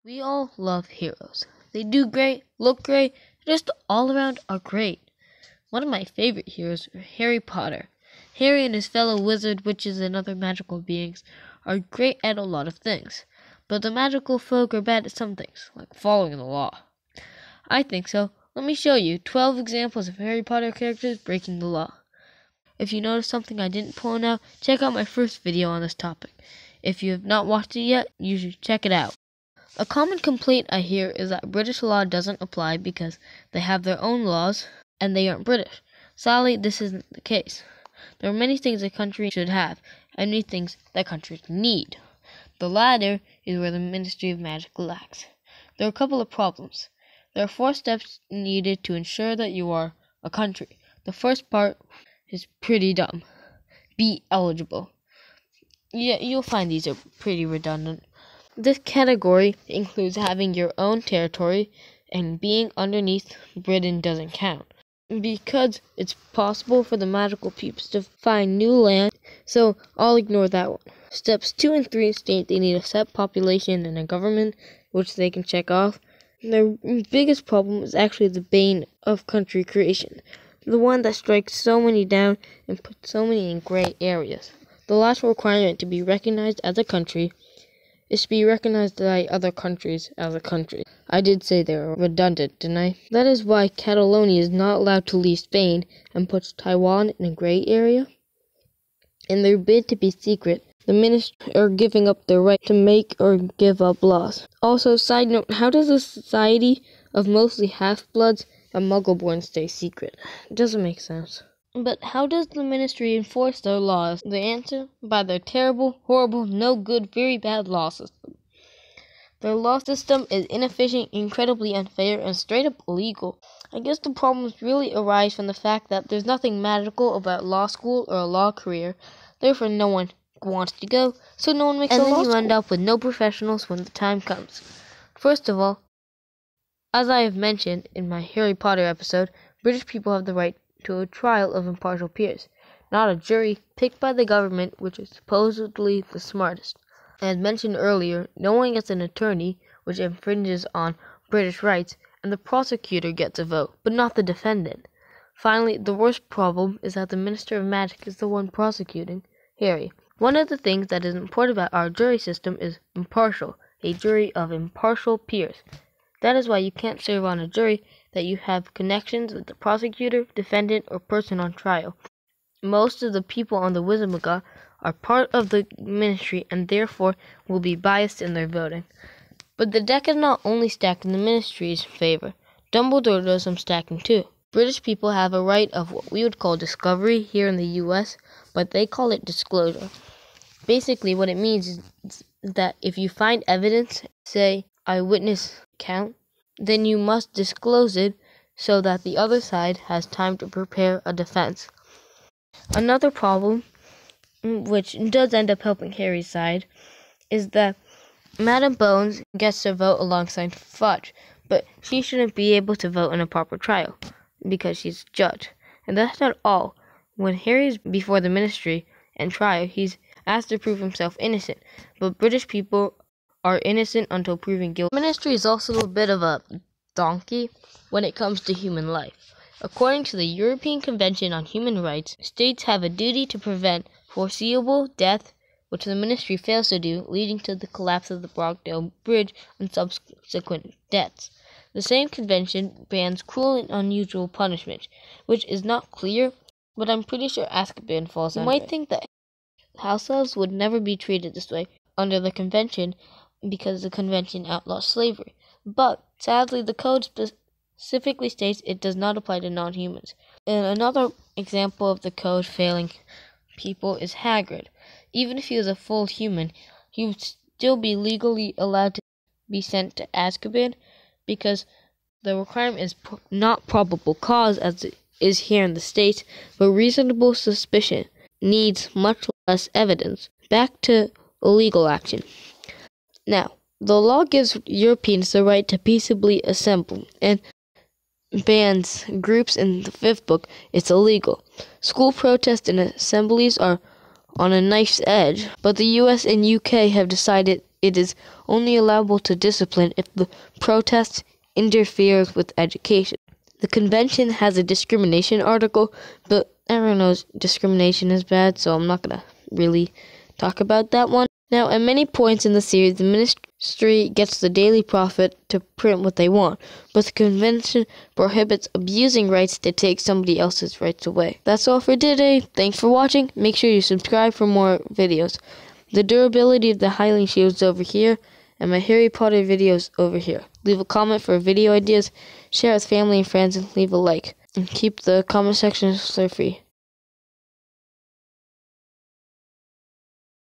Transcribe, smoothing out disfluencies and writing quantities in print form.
We all love heroes. They do great, look great, just all around are great. One of my favorite heroes is Harry Potter. Harry and his fellow wizard, witches, and other magical beings are great at a lot of things. But the magical folk are bad at some things, like following the law. I think so. Let me show you 12 examples of Harry Potter characters breaking the law. If you notice something I didn't point out, check out my first video on this topic. If you have not watched it yet, you should check it out. A common complaint I hear is that British law doesn't apply because they have their own laws and they aren't British. Sadly, this isn't the case. There are many things a country should have and many things that countries need. The latter is where the Ministry of Magic lacks. There are a couple of problems. There are 4 steps needed to ensure that you are a country. The first part is pretty dumb. Be eligible. Yeah, you'll find these are pretty redundant. This category includes having your own territory, and being underneath Britain doesn't count, because it's possible for the magical peeps to find new land, so I'll ignore that one. Steps 2 and 3 state they need a set population and a government, which they can check off. Their biggest problem is actually the bane of country creation, the one that strikes so many down and puts so many in gray areas. The last requirement to be recognized as a country is to be recognized by other countries as a country. I did say they were redundant, didn't I? That is why Catalonia is not allowed to leave Spain and puts Taiwan in a gray area. In their bid to be secret, the ministry are giving up their right to make or give up laws. Also, side note, how does a society of mostly half-bloods and muggle-born stay secret? It doesn't make sense. But how does the ministry enforce their laws? The answer? By their terrible, horrible, no good, very bad law system. Their law system is inefficient, incredibly unfair, and straight up illegal. I guess the problems really arise from the fact that there's nothing magical about law school or a law career, therefore no one wants to go, so no one makes a law school. And then you end up with no professionals when the time comes. First of all, as I have mentioned in my Harry Potter episode, British people have the right to a trial of impartial peers, not a jury picked by the government, which is supposedly the smartest. As mentioned earlier, no one gets an attorney, which infringes on British rights, and the prosecutor gets a vote, but not the defendant. Finally, the worst problem is that the Minister of Magic is the one prosecuting Harry. One of the things that is important about our jury system is impartial, a jury of impartial peers. That is why you can't serve on a jury that you have connections with the prosecutor, defendant, or person on trial. Most of the people on the Wizardmaga are part of the ministry and therefore will be biased in their voting. But the deck is not only stacked in the ministry's favor. Dumbledore does some stacking too. British people have a right of what we would call discovery here in the US, but they call it disclosure. Basically what it means is that if you find evidence, say eyewitness account, then you must disclose it so that the other side has time to prepare a defense. Another problem, which does end up helping Harry's side, is that Madam Bones gets to vote alongside Fudge, but she shouldn't be able to vote in a proper trial because she's a judge. And that's not all. When Harry's before the ministry and trial, he's asked to prove himself innocent, but British people are innocent until proven guilty. The ministry is also a bit of a donkey when it comes to human life. According to the European Convention on Human Rights, states have a duty to prevent foreseeable death, which the ministry fails to do, leading to the collapse of the Brockdale Bridge and subsequent deaths. The same convention bans cruel and unusual punishment, which is not clear, but I'm pretty sure Azkaban falls under it. You might think that house elves would never be treated this way under the convention because the convention outlaws slavery. But, sadly, the code specifically states it does not apply to non-humans. And another example of the code failing people is Hagrid. Even if he was a full human, he would still be legally allowed to be sent to Azkaban because the requirement is not probable cause as it is here in the States, but reasonable suspicion needs much less evidence. Back to illegal action. Now, the law gives Europeans the right to peaceably assemble, and bans groups in the 5th book. It's illegal. School protests and assemblies are on a knife's edge, but the US and UK have decided it is only allowable to discipline if the protest interferes with education. The convention has a discrimination article, but everyone knows discrimination is bad, so I'm not going to really talk about that one. Now, at many points in the series, the ministry gets the daily profit to print what they want, but the convention prohibits abusing rights to take somebody else's rights away. That's all for today. Thanks for watching. Make sure you subscribe for more videos. The durability of the Highland Shield is over here, and my Harry Potter videos over here. Leave a comment for video ideas, share with family and friends, and leave a like. And keep the comment section free.